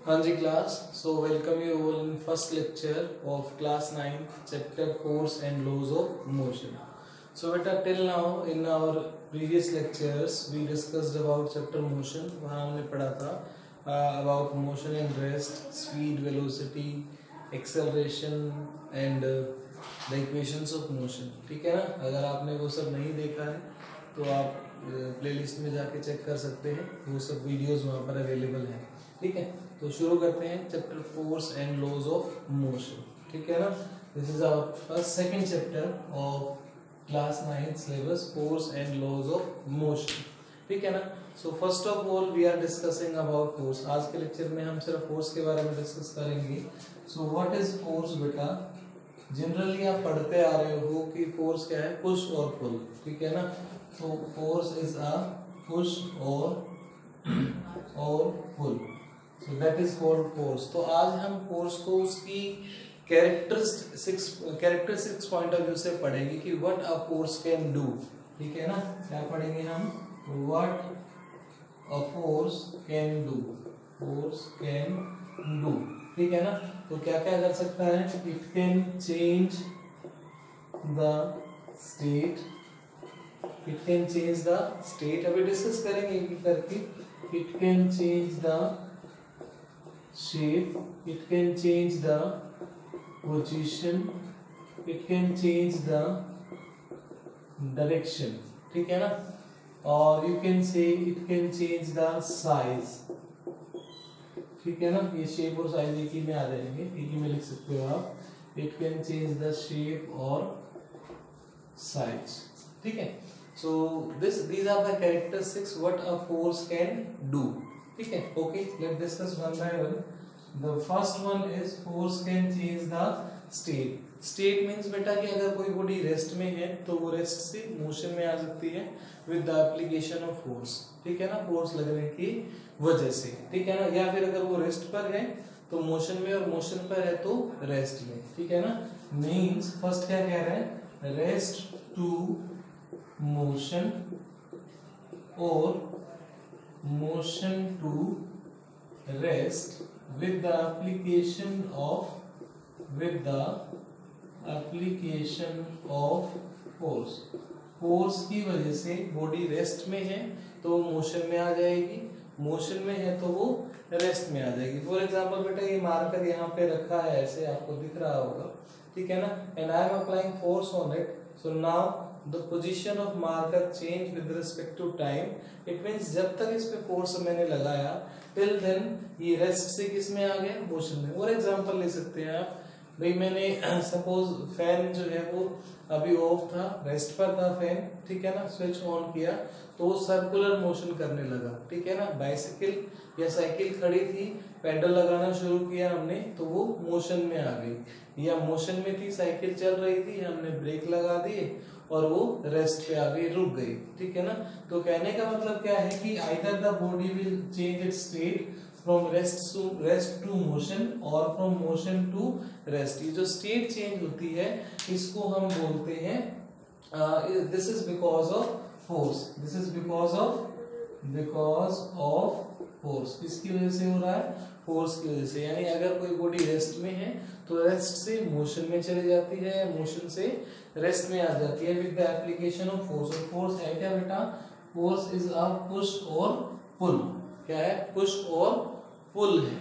हाँ जी class, so welcome you all in first lecture of class 9 chapter force and laws of motion. So बेटा till now in our previous lectures we discussed about chapter motion. वहाँ हमने पढ़ा था about motion and rest, speed, velocity, acceleration and the equations of motion. ठीक है ना. अगर आपने वो सब नहीं देखा है तो आप प्लेलिस्ट में जाके चेक कर सकते हैं, वो सब वीडियोस वहाँ पर अवेलेबल हैं. ठीक है, तो शुरू करते हैं chapter force and laws of motion. ठीक है ना. This is our first second chapter of class 9 syllabus, force and laws of motion. ठीक है ना. So first of all we are discussing about force. आज के लेक्चर में हम सिर्फ फोर्स के बारे में डिस्कस करेंगे. सो व्हाट इज फोर्स बेटा? जनरली आप पढ़ते आ रहे हो कि फोर्स क्या है, पुश और पुल. ठीक है ना. तो फोर्स इज अ पुश और पुल. So that is called force. तो आज हम फोर्स को उसकी कैरेक्टरिस्टिक्स पॉइंट ऑफ व्यू से पढ़ेंगे कि what a force can do. ठीक है ना. क्या पढ़ेंगे हम? What a force can do. Force can do. ठीक है ना. तो क्या क्या कर सकता है? It can change the state. It can change the state. अभी डिस्कस करेंगे एक करके. It can change the shape, it can change the position, it can change the direction. ठीक है ना. और you can say it can change the size. ठीक है ना. ये शेप और साइज एक ही में आ जाएंगे, एक ही में लिख सकते हो आप. it can change the shape और size. ठीक है. so these are the characteristics what a force can do. ठीक है. Okay, let's discuss one by one. The first one is force can change the state. State means बेटा कि अगर कोई body rest में है तो वो रेस्ट से मोशन में आ सकती है with the application of force. ठीक है ना. फोर्स लगने की वजह से. ठीक है ना. या फिर अगर वो रेस्ट पर है तो मोशन में, और मोशन पर है तो रेस्ट में. ठीक है ना. मींस फर्स्ट क्या कह रहे हैं? रेस्ट टू मोशन और motion to rest with the application of force. Force की वजह से बॉडी रेस्ट में है तो मोशन में आ जाएगी, मोशन में है तो वो रेस्ट में आ जाएगी. फॉर एग्जांपल बेटा ये मार्कर यहाँ पे रखा है, ऐसे आपको दिख रहा होगा. ठीक है ना. And I am applying force on it. So now the position of marker change with respect to time. It means जब तक इस पे फोर्स मैंने लगाया till then ये रेस्ट से किस में आ गया? मोशन में. और एग्जांपल ले सकते हैं आप. भाई मैंने सपोज फैन जो है वो अभी ऑफ था, रेस्ट पर था फैन. ठीक है ना. स्विच ऑन किया तो वो सर्कुलर मोशन करने लगा. ठीक है ना. बाइसिकल या साइकिल खड़ी थी, पेडल लगाना शुरू किया हमने तो वो मोशन में आ गई. या मोशन में थी, साइकिल चल रही थी, हमने ब्रेक लगा दिए और वो रेस्ट पे आ गई, रुक गई. ठीक है ना. तो कहने का मतलब क्या है कि either the body will change its state from rest to motion और फ्रॉम मोशन टू रेस्ट. ये जो स्टेट चेंज होती है इसको हम बोलते हैं this is because of force. This is because of force. किसकी वजह से हो रहा है? फोर्स की वजह से. यानी अगर कोई बॉडी रेस्ट में है तो रेस्ट से मोशन में चली जाती है, मोशन से रेस्ट में आ जाती है with the application of force. और फोर्स है क्या बेटा? फोर्स इज अ पुश और पुल. क्या है? पुश और पुल है.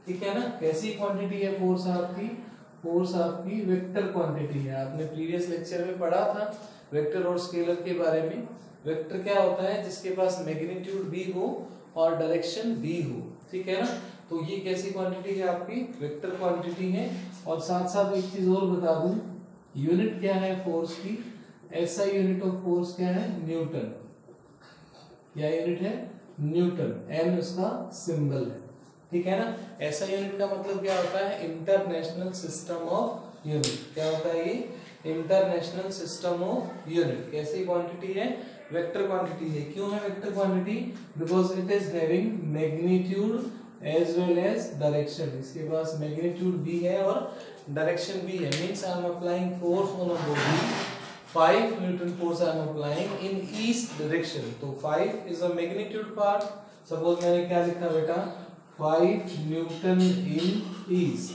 ठीक है ना. कैसी क्वांटिटी है फोर्स आपकी? फोर्स आपकी वेक्टर क्वांटिटी है. आपने प्रीवियस लेक्चर में पढ़ा था वेक्टर और स्केलर के बारे में. वेक्टर क्या होता है? जिसके पास मैग्नीट्यूड भी हो और डायरेक्शन भी हो. ठीक है ना. तो ये कैसी क्वांटिटी है आपकी? वेक्टर क्वांटिटी है. और साथ साथ एक चीज और बता दूं, यूनिट क्या है फोर्स की? ऐसा यूनिट ऑफ फोर्स क्या है? न्यूटन. क्या यूनिट है? न्यूटन. एन उसका सिंबल है. ठीक है ना. ऐसा यूनिट का मतलब क्या होता है? International system of unit. क्या होता है ये? International system of unit. कैसी क्वांटिटी है? वेक्टर क्वांटिटी है. क्यों है vector quantity? Because it is having magnitude as well as direction. इसके पास मैग्नीट्यूड भी है और डायरेक्शन भी है. Means I am applying force on a body. 5 newton force I am applying in east direction. तो 5 is a magnitude part. Suppose मैंने क्या लिखा बेटा? 5 न्यूटन इन ईज,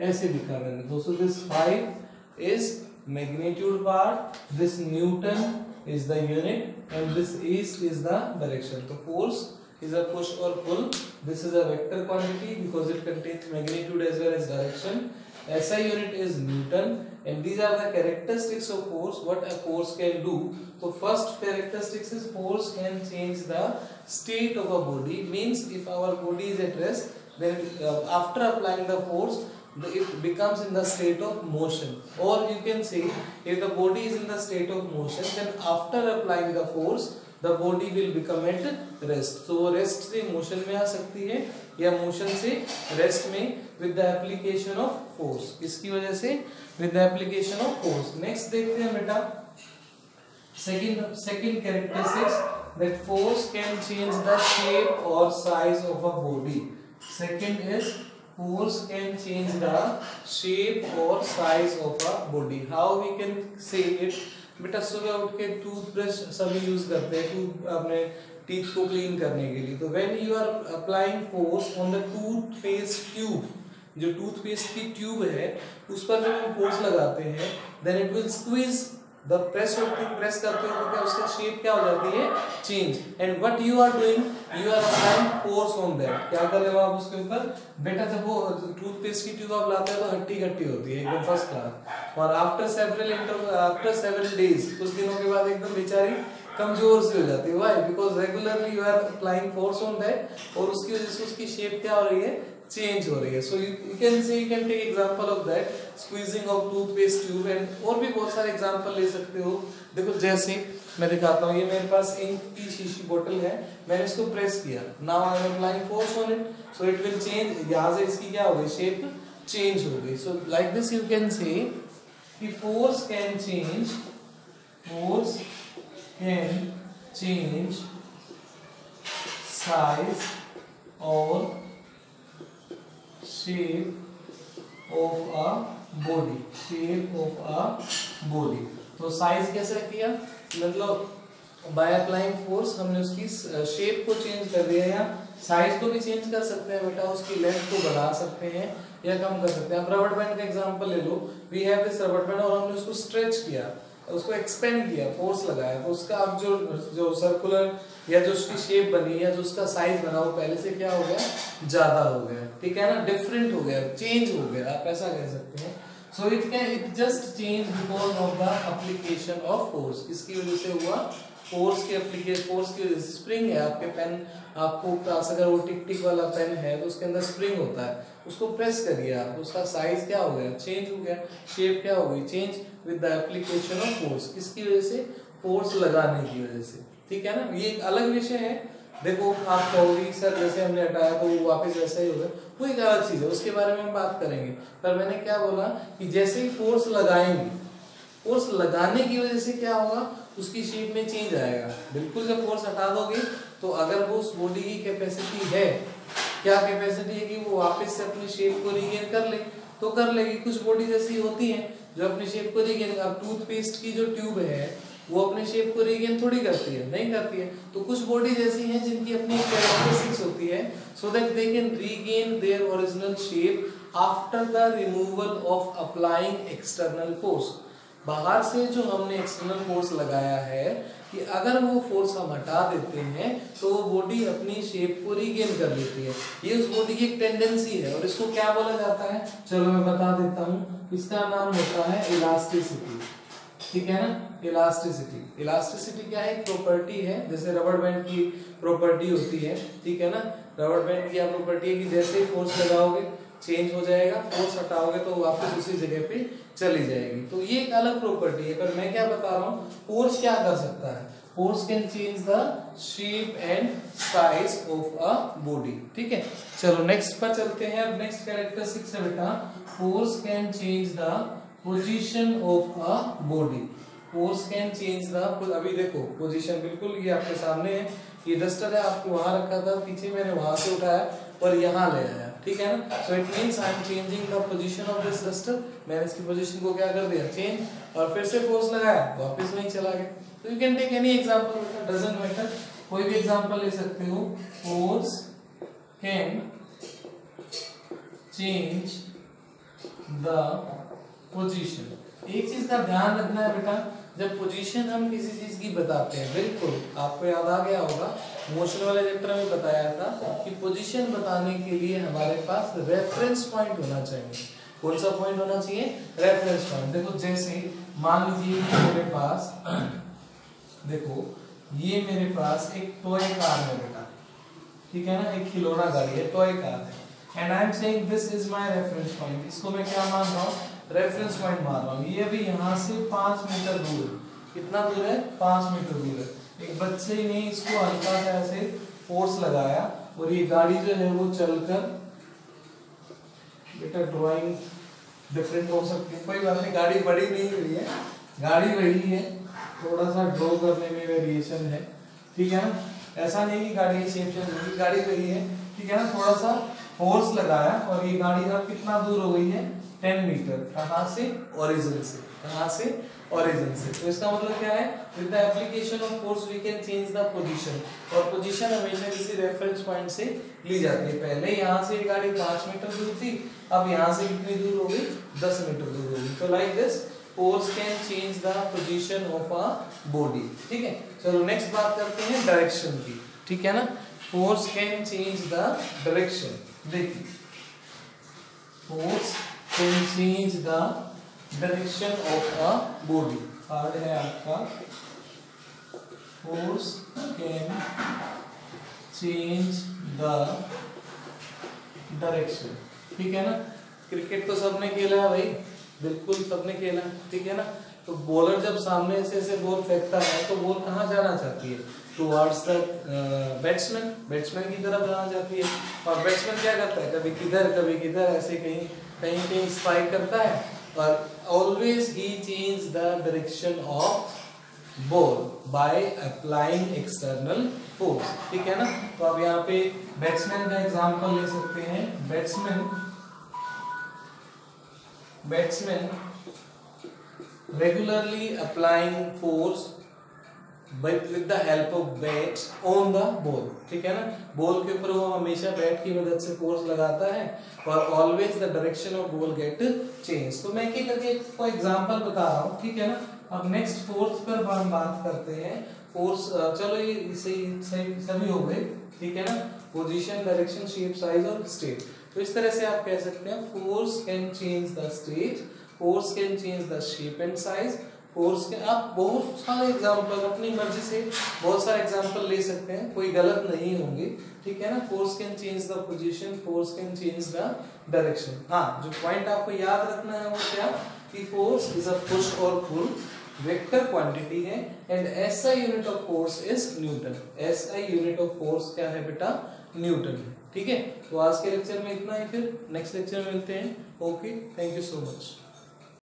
ऐसे लिखा मैंने दोस्तों। This 5 is magnitude part, this Newton is the unit and this is the direction. So force is a push or pull. This is a vector quantity because it contains magnitude as well as direction. SI unit is Newton and these are the characteristics of force, what a force can do. So first characteristics is force can change the state of a body, means if our body is at rest, then after applying the force it becomes in the state of motion, or you can say if the body is in the state of motion, then after applying the force the body will become at rest. So rest से motion में आ सकती है या motion से rest में with the application of force, इसकी वजह से with the application of force. Next देखते हैं बेटा second characteristics, that force can change the shape or size of a body. Second is force can change the shape or size of a body. How we can say it? बेटा सुबह उठ के toothbrush सभी use करते हैं अपने teeth को clean करने के लिए। तो when you are applying force on the toothpaste tube, जो टूथपेस्ट की ट्यूब है उस पर जब हम फोर्स लगाते हैं, then it will squeeze the press करते हो तो क्या उसका शेप क्या हो जाती है, change. And what you are doing, you are applying force on that. क्या कर रहे हो आप उसके ऊपर बेटा, जब वो टूथपेस्ट की ट्यूब आप लाते हो तो हट्टी होती है एकदम फर्स्ट क्लास, और आफ्टर सेवरल डेज, कुछ दिनों के बाद एकदम बेचारी कमजोर सी हो जाती है। Why? Because regularly you are applying force on that, और उसकी वजह से उसकी शेप क्या हो रही है, चेंज हो रही है। So you can take example of that, squeezing of toothpaste tube, and और भी बहुत सारे एग्जांपल ले सकते हो। देखो जैसे मैं दिखाता हूँ, ये मेरे पास इंक की शीशी बोतल है, मैंने इसको प्रेस किया, now I am applying force on it, so it will change. यहाँ से इसकी क्या हो गई, शेप चेंज हो गई। So like this you can say कि फोर्स कैन चेंज साइज और shape of a body। तो साइज कैसे किया, मतलब बाय अप्लाइंग फोर्स हमने उसकी शेप को चेंज कर दिया, या साइज को भी चेंज कर सकते हैं बेटा, उसकी लेंथ को बढ़ा सकते हैं या कम कर सकते हैं। आप रबर बैंड का एग्जांपल ले लो, we have this rubber band और हमने उसको स्ट्रेच किया, उसको एक्सपेंड किया, फोर्स लगाया, तो उसका अब जो सर्कुलर या जो उसकी शेप बनी या जो उसका साइज बना वो पहले से क्या हो गया, ज्यादा हो गया, ठीक है ना, डिफरेंट हो गया, चेंज हो गया, आप ऐसा कह सकते हैं। So it just change because of the application of force. किसकी वजह से हुआ, फोर्स की वजह से। स्प्रिंग है आपके पेन, आपको पास अगर वो टिक वाला पेन है तो उसके अंदर स्प्रिंग होता है, उसको प्रेस करिए आप, उसका साइज क्या हो गया, चेंज हो गया, शेप क्या हो गई, change with the application of force. किसकी वजह से, फोर्स लगाने की वजह से, ठीक है ना। ये एक अलग विषय है। देखो आप कहोगे सर जैसे हमने हटाया तो वो वापस वैसा ही होगा, वो एक अलग चीज है, उसके बारे में हम बात करेंगे। पर मैंने क्या बोला कि जैसे ही फोर्स लगाएंगे, फोर्स लगाने की वजह से क्या होगा, उसकी शेप में चेंज आएगा। बिल्कुल जब फोर्स हटा दोगे तो अगर वो उस बॉडी की कैपेसिटी है, क्या कैपेसिटी है कि वो वापस से अपनी शेप को रीगेन कर ले, तो कर लेगी। कुछ बॉडीज ऐसी होती हैं जो अपनी शेप को रीगेन, अब टूथपेस्ट की जो ट्यूब है वो अपनी शेप को रीगेन थोड़ी करती है, नहीं करती है। तो कुछ बॉडीज ऐसी हैं जिनकी अपनी कैरेक्टरिस्टिक्स होती है, so that they can regain their original shape after the removal of applying external force. बाहर से जो हमने एक्सटर्नल फोर्स लगाया है, कि अगर वो फोर्स हम हटा देते हैं तो वो बॉडी अपनी शेप को रीगेन कर लेती है। ये उस बॉडी की एक टेंडेंसी है, और इसको क्या बोला जाता है, चलो मैं बता देता हूँ। इसका नाम होता है इलास्टिसिटी, ठीक है ना। इलास्टिसिटी क्या है, प्रॉपर्टी है, जैसे रबर बैंड की प्रॉपर्टी होती है, ठीक है ना। रबर बैंड की क्या प्रॉपर्टी है कि जैसे ही फोर्स लगाओगे चेंज हो जाएगा, फोर्स हटाओगे तो वापस उसी जगह पे चली जाएगी। तो ये एक अलग प्रॉपर्टी है। पर मैं क्या बता रहा हूँ, फोर्स क्या कर सकता है, force can change the shape and size of a body, ठीक है। चलो नेक्स्ट पर चलते हैं। अब नेक्स्ट कैरेक्टरिस्टिक्स है बेटा, force can change the position of a body. Force can change the, अभी देखो पोजीशन बिल्कुल ये आपके सामने है, ये डस्टर है, आपको वहां रखा था, पीछे मैंने वहां से उठाया और यहाँ ले आया, ठीक है ना। So it means I am changing the position of this duster. मैंने इसकी पोजीशन को क्या कर दिया, चेंज, और फिर से फोर्स लगाया, वापस वहीं चला गया। तो you can take any example, doesn't matter, कोई भी एग्जांपल ले सकते हो। Force can change the position. एक चीज का ध्यान रखना है बेटा, जब पोजीशन हम किसी चीज की बताते हैं, बिल्कुल आपको याद आ गया होगा मोशन वाले चैप्टर में बताया था कि पोजीशन बताने के लिए हमारे पास रेफरेंस पॉइंट होना चाहिए। कौन सा पॉइंट होना चाहिए? Reference point. देखो जैसे मान लीजिए कि मेरे पास देखो ये मेरे पास एक टॉय कार है बेटा, ठीक है ना, एक खिलौना गाड़ी है, टॉय कार है, and I am saying this is my reference point. इसको मैं क्या मान रहा हूँ? रेफरेंस पॉइंट मान रहा हूँ। ये अभी यहाँ से 5 मीटर दूर है। कितना दूर है? 5 मीटर दूर है। एक बच्चे ने इसको हल्का सा ऐसे फोर्स लगाया और ये गाड़ी जो है वो चलकर, बेटा ड्राइंग डिफरेंट हो सकती है, कोई बात नहीं, गाड़ी बड़ी नहीं हुई है, गाड़ी वही है, थोड़ा सा ड्रॉ करने में वेरिएशन है, ठीक है ना। ऐसा नहीं कि गाड़ी की शेप चेंज होगी, गाड़ी वही है, ठीक है ना। थोड़ा सा फोर्स लगाया और ये गाड़ी अब कितना दूर हो गई है? 10 मीटर। कहाँ से? ओरिजिन से। कहाँ से? ओरिजिन से। तो इसका मतलब क्या है? With the application of force we can change the position. और पोजीशन हमेशा किसी रेफरेंस पॉइंट से ली जाती है। पहले यहाँ से गाड़ी 5 मीटर दूर थी, अब यहाँ से कितनी दूर हो गई? 10 मीटर दूर हो गई। तो like this force can change the position of a body, ठीक है। चलो नेक्स्ट बात करते हैं डायरेक्शन की, ठीक है ना। Force can change the direction. देखिए force can change the direction of a body. Card है आपका, force can change the direction, ठीक है ना। क्रिकेट तो सबने खेला है भाई, बिल्कुल सबने खेला, ठीक है ना। तो बॉलर जब सामने से ऐसे बॉल फेंकता है तो बॉल कहाँ जाना चाहती है? टुवर्ड्स द बैट्समैन, बैट्समैन की तरफ जाना चाहती है। और बैट्समैन क्या करता है? कभी किधर ऐसे कहीं कहीं कहीं स्ट्राइक करता है, और always he change the direction of ball by applying external force, ठीक है ना। तो अब यहाँ पे बैट्समैन का एग्जांपल ले सकते हैं। Batsman regularly applying force with the help of bat on the ball, ठीक है ना। बॉल के ऊपर वो हमेशा बैट की मदद से फोर्स लगाता है और always the direction of ball get change। तो मैं क्या करके कोई एग्जांपल बता रहा हूँ, ठीक है ना। अब नेक्स्ट फोर्स पर हम बात करते हैं। फोर्स चलो ये सभी हो गए, ठीक है ना। पोजीशन, डायरेक्शन, शेप, साइज और स्टेट। तो इस तरह से आप कह सकते हैं force can change the state, force can change the shape and size. Force के आप बहुत सारे एग्जांपल अपनी मर्जी से बहुत सारे एग्जांपल ले सकते हैं, कोई गलत नहीं होंगे, ठीक है ना। Force can change the position, force can change the direction. हाँ, जो पॉइंट आपको याद रखना है वो क्या, कि फोर्स इज अ पुश और पुल वेक्टर क्वांटिटी है, and SI unit of force is Newton. SI unit of force क्या है बेटा? न्यूटन है, ठीक है। तो आज के लेक्चर में इतना ही, फिर नेक्स्ट लेक्चर में मिलते हैं। Okay, thank you so much.